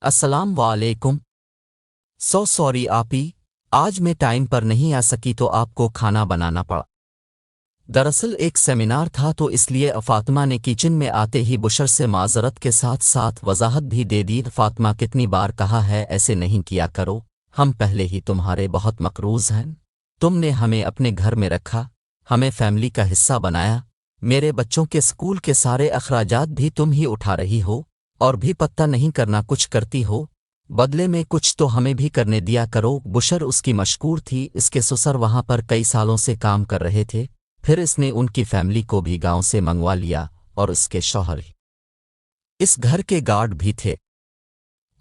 अस्सलाम वालेकुम। सॉरी आपी, आज मैं टाइम पर नहीं आ सकी तो आपको खाना बनाना पड़ा। दरअसल एक सेमिनार था तो इसलिए फातिमा ने किचन में आते ही बुशर से माजरत के साथ साथ वजाहत भी दे दी। फातिमा, कितनी बार कहा है ऐसे नहीं किया करो, हम पहले ही तुम्हारे बहुत मकरूज हैं। तुमने हमें अपने घर में रखा, हमें फैमिली का हिस्सा बनाया, मेरे बच्चों के स्कूल के सारे अखराजात भी तुम ही उठा रही हो और भी पत्ता नहीं करना कुछ करती हो, बदले में कुछ तो हमें भी करने दिया करो। बुशर उसकी मशकूर थी, इसके ससुर वहां पर कई सालों से काम कर रहे थे, फिर इसने उनकी फैमिली को भी गांव से मंगवा लिया और उसके शौहर इस घर के गार्ड भी थे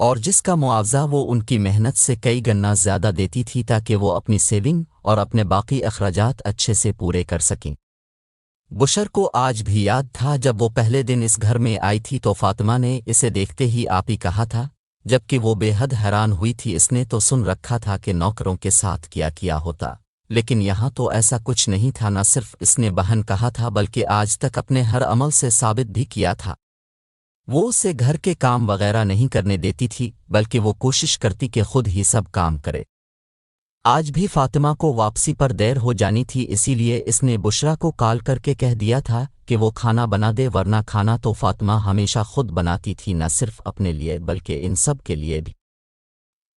और जिसका मुआवजा वो उनकी मेहनत से कई गन्ना ज्यादा देती थी ताकि वो अपनी सेविंग और अपने बाकी अखराजात अच्छे से पूरे कर सकें। बुशर को आज भी याद था जब वो पहले दिन इस घर में आई थी तो फातिमा ने इसे देखते ही आप ही कहा था, जबकि वो बेहद हैरान हुई थी। इसने तो सुन रखा था कि नौकरों के साथ क्या किया होता, लेकिन यहाँ तो ऐसा कुछ नहीं था। न सिर्फ इसने बहन कहा था बल्कि आज तक अपने हर अमल से साबित भी किया था। वो उसे घर के काम वगैरह नहीं करने देती थी, बल्कि वो कोशिश करती कि खुद ही सब काम करे। आज भी फातिमा को वापसी पर देर हो जानी थी, इसीलिए इसने बुशरा को कॉल करके कह दिया था कि वो खाना बना दे, वरना खाना तो फातिमा हमेशा खुद बनाती थी, न सिर्फ अपने लिए बल्कि इन सब के लिए भी।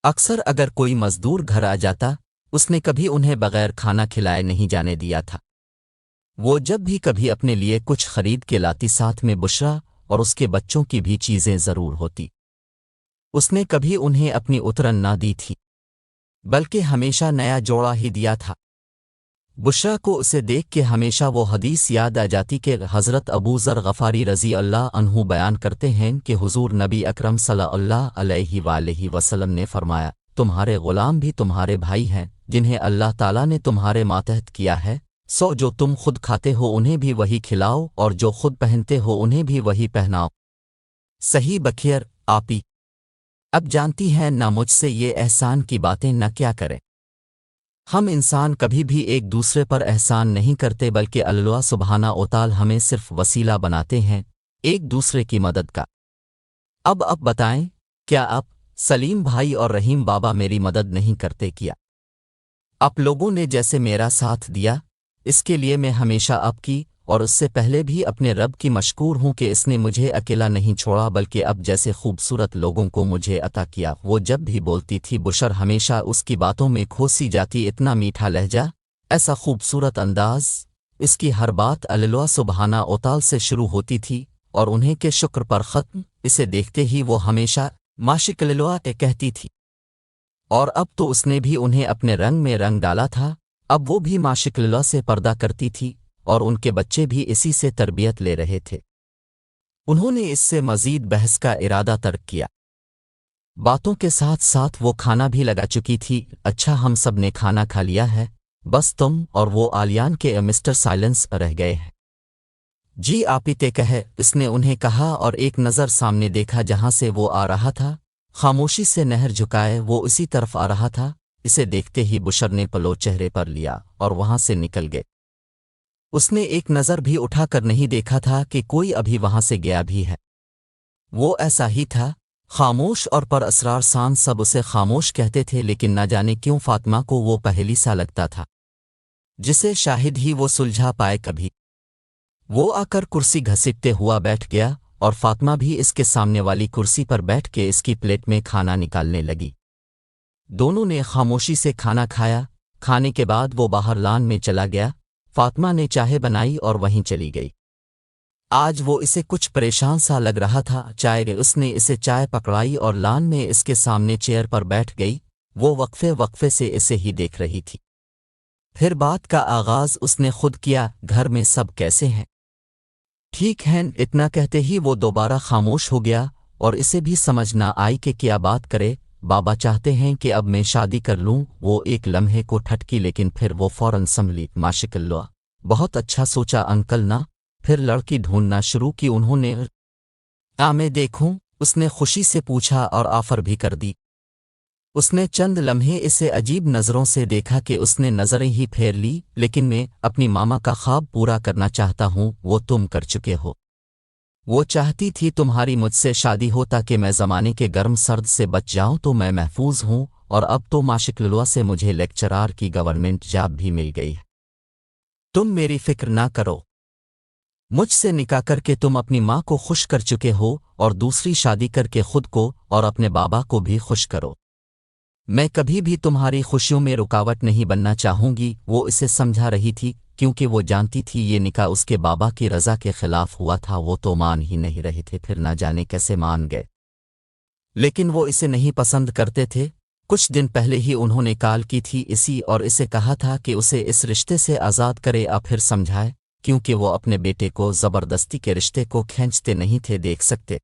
अक्सर अगर कोई मजदूर घर आ जाता, उसने कभी उन्हें बगैर खाना खिलाए नहीं जाने दिया था। वो जब भी कभी अपने लिए कुछ खरीद के लाती, साथ में बुशरा और उसके बच्चों की भी चीजें जरूर होती। उसने कभी उन्हें अपनी उतरन ना दी थी, बल्कि हमेशा नया जोड़ा ही दिया था। बुशरा को उसे देख के हमेशा वो हदीस याद आ जाती कि हज़रत अबू ज़र गफ़ारी रज़ी अल्लाह अन्हु बयान करते हैं कि हुज़ूर नबी अकरम सल्लल्लाहु अलैहि वसल्लम ने फरमाया, तुम्हारे ग़ुलाम भी तुम्हारे भाई हैं जिन्हें अल्लाह ताला ने तुम्हारे मातहत किया है। सो जो तुम खुद खाते हो उन्हें भी वही खिलाओ और जो खुद पहनते हो उन्हें भी वही पहनाओ। सही बखियर आपी। अब जानती हैं ना मुझसे ये एहसान की बातें न क्या करें। हम इंसान कभी भी एक दूसरे पर एहसान नहीं करते, बल्कि अल्लाह सुब्हाना व तआला हमें सिर्फ वसीला बनाते हैं एक दूसरे की मदद का। अब बताएं, क्या आप सलीम भाई और रहीम बाबा मेरी मदद नहीं करते? किया आप लोगों ने जैसे मेरा साथ दिया, इसके लिए मैं हमेशा आपकी और उससे पहले भी अपने रब की मशकूर हूँ कि इसने मुझे अकेला नहीं छोड़ा, बल्कि अब जैसे खूबसूरत लोगों को मुझे अता किया। वो जब भी बोलती थी बुशर हमेशा उसकी बातों में खोसी जाती। इतना मीठा लहजा, ऐसा खूबसूरत अंदाज, इसकी हर बात अल्लाह सुब्हाना व तआला से शुरू होती थी और उन्हें के शुक्र पर ख़त्म। इसे देखते ही वो हमेशा माशिकल्लाह कहती थी, और अब तो उसने भी उन्हें अपने रंग में रंग डाला था। अब वो भी माशिकल्लाह से पर्दा करती थी और उनके बच्चे भी इसी से तरबियत ले रहे थे। उन्होंने इससे मजीद बहस का इरादा तर्क किया। बातों के साथ साथ वो खाना भी लगा चुकी थी। अच्छा, हम सब ने खाना खा लिया है, बस तुम और वो आलियान के मिस्टर साइलेंस रह गए हैं। जी आपीते कहे, इसने उन्हें कहा और एक नज़र सामने देखा जहां से वो आ रहा था। खामोशी से नहर झुकाए वो उसी तरफ आ रहा था। इसे देखते ही बुशर ने पलो चेहरे पर लिया और वहां से निकल गए। उसने एक नज़र भी उठाकर नहीं देखा था कि कोई अभी वहां से गया भी है। वो ऐसा ही था, खामोश और पर असरार सान। सब उसे खामोश कहते थे, लेकिन न जाने क्यों फातिमा को वो पहेली सा लगता था जिसे शाहिद ही वो सुलझा पाए कभी। वो आकर कुर्सी घसीटते हुआ बैठ गया और फातिमा भी इसके सामने वाली कुर्सी पर बैठ के इसकी प्लेट में खाना निकालने लगी। दोनों ने खामोशी से खाना खाया। खाने के बाद वो बाहर लान में चला गया। फातिमा ने चाय बनाई और वहीं चली गई। आज वो इसे कुछ परेशान सा लग रहा था। उसने इसे चाय पकड़ाई और लान में इसके सामने चेयर पर बैठ गई। वो वक्फे वक्फे से इसे ही देख रही थी। फिर बात का आगाज उसने खुद किया, घर में सब कैसे हैं? ठीक हैं। इतना कहते ही वो दोबारा खामोश हो गया और इसे भी समझ ना आई कि क्या बात करे। बाबा चाहते हैं कि अब मैं शादी कर लूं। वो एक लम्हे को ठटकी, लेकिन फिर वो फौरन संभली। माशाअल्लाह, बहुत अच्छा सोचा अंकल ना। फिर लड़की ढूंढना शुरू की उन्होंने। मैं देखूं? उसने खुशी से पूछा और ऑफर भी कर दी। उसने चंद लम्हे इसे अजीब नज़रों से देखा कि उसने नज़रें ही फेर ली। लेकिन मैं अपनी मामा का ख्वाब पूरा करना चाहता हूँ, वो तुम कर चुके हो। وہ چاہتی تھی تمہاری مجھ سے شادی ہو تاکہ میں زمانے کے گرم سرد سے بچ جاؤں تو میں محفوظ ہوں، اور اب تو ماشکللوا سے مجھے لیکچرار کی گورنمنٹ جاب بھی مل گئی ہے۔ تم میری فکر نہ کرو، مجھ سے نکاح کر کے تم اپنی ماں کو خوش کر چکے ہو، اور دوسری شادی کر کے خود کو اور اپنے بابا کو بھی خوش کرو۔ میں کبھی بھی تمہاری خوشیوں میں رکاوٹ نہیں بننا چاہوں گی، وہ اسے سمجھا رہی تھی کیونکہ وہ جانتی تھی یہ نکاح اس کے بابا کی رضا کے خلاف ہوا تھا۔ وہ تو مان ہی نہیں رہے تھے، پھر نہ جانے کیسے مان گئے، لیکن وہ اسے نہیں پسند کرتے تھے۔ کچھ دن پہلے ہی انہوں نے کال کی تھی اسی اور اسے کہا تھا کہ اسے اس رشتے سے آزاد کرے، پھر سمجھائے کیونکہ وہ اپنے بیٹے کو زبردستی کے رشتے کو کھینچتے نہیں تھے دیکھ سکتے،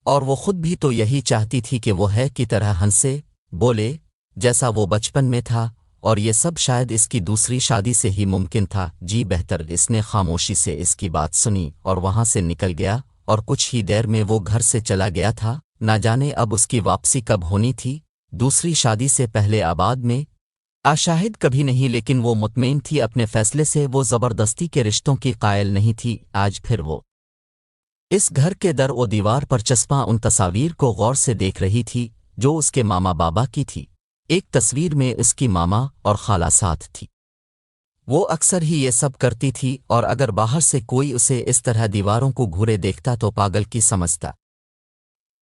اور وہ خود بھی تو یہی چاہتی تھی کہ وہ ہے کی طرح ہنسے بولے جیسا وہ بچپن میں تھا، اور یہ سب شاید اس کی دوسری شادی سے ہی ممکن تھا۔ جی بہتر، اس نے خاموشی سے اس کی بات سنی اور وہاں سے نکل گیا، اور کچھ ہی دیر میں وہ گھر سے چلا گیا تھا۔ نہ جانے اب اس کی واپسی کب ہونی تھی، دوسری شادی سے پہلے آباد میں شاہد کبھی نہیں، لیکن وہ مطمئن تھی اپنے فیصلے سے، وہ زبردستی کے رشتوں کی قائل نہیں تھی۔ آج پھر وہ اس گھر کے در و دیوار پر چسپاں ان تصاویر کو غور سے دیکھ رہی تھی جو اس کے ماما بابا کی تھی۔ ایک تصویر میں اس کی ماما اور خالہ ساتھ تھی۔ وہ اکثر ہی یہ سب کرتی تھی، اور اگر باہر سے کوئی اسے اس طرح دیواروں کو گھورے دیکھتا تو پاگل کی سمجھتا۔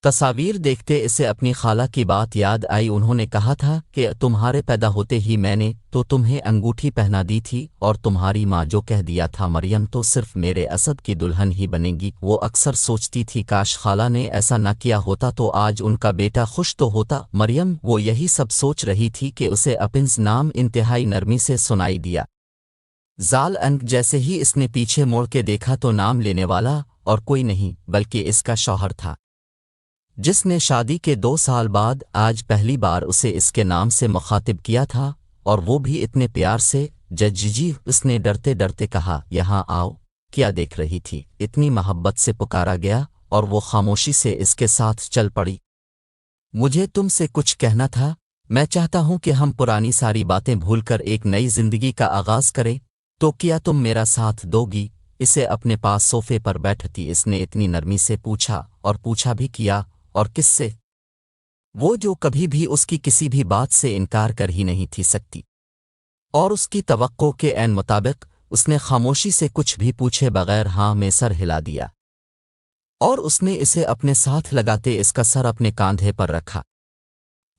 تصاویر دیکھتے اسے اپنی خالہ کی بات یاد آئی، انہوں نے کہا تھا کہ تمہارے پیدا ہوتے ہی میں نے تو تمہیں انگوٹھی پہنا دی تھی، اور تمہاری ماں جو کہہ دیا تھا مریم تو صرف میرے اسد کی دلہن ہی بنے گی۔ وہ اکثر سوچتی تھی کاش خالہ نے ایسا نہ کیا ہوتا تو آج ان کا بیٹا خوش تو ہوتا۔ مریم وہ یہی سب سوچ رہی تھی کہ اسے اپنز نام انتہائی نرمی سے سنائی دیا۔ زال انگ جیسے ہی اس نے پیچھے موڑ کے دیکھا تو نام لینے والا اور کوئی نہیں بلکہ اس کا شوہر تھا، جس نے شادی کے 2 سال بعد آج پہلی بار اسے اس کے نام سے مخاطب کیا تھا، اور وہ بھی اتنے پیار سے۔ جی اس نے ڈرتے ڈرتے کہا، یہاں آؤ۔ کیا دیکھ رہی تھی؟ اتنی محبت سے پکارا گیا اور وہ خاموشی سے اس کے ساتھ چل پڑی۔ مجھے تم سے کچھ کہنا تھا، میں چاہتا ہوں کہ ہم پرانی ساری باتیں بھول کر ایک نئی زندگی کا آغاز کریں، تو کیا تم میرا ساتھ دو گی؟ اسے اپنے پاس صوفے پر بیٹھتی اس نے اتنی نرمی سے پوچھا، اور پوچھا بھی کیا، اور کس سے؟ وہ جو کبھی بھی اس کی کسی بھی بات سے انکار کر ہی نہیں تھی سکتی، اور اس کی توقع کے عین مطابق اس نے خاموشی سے کچھ بھی پوچھے بغیر ہاں میں سر ہلا دیا، اور اس نے اسے اپنے ساتھ لگاتے اس کا سر اپنے کاندھے پر رکھا۔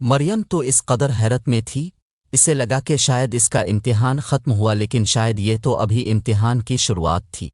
مریم تو اس قدر حیرت میں تھی، اسے لگا کہ شاید اس کا امتحان ختم ہوا، لیکن شاید یہ تو ابھی امتحان کی شروعات تھی۔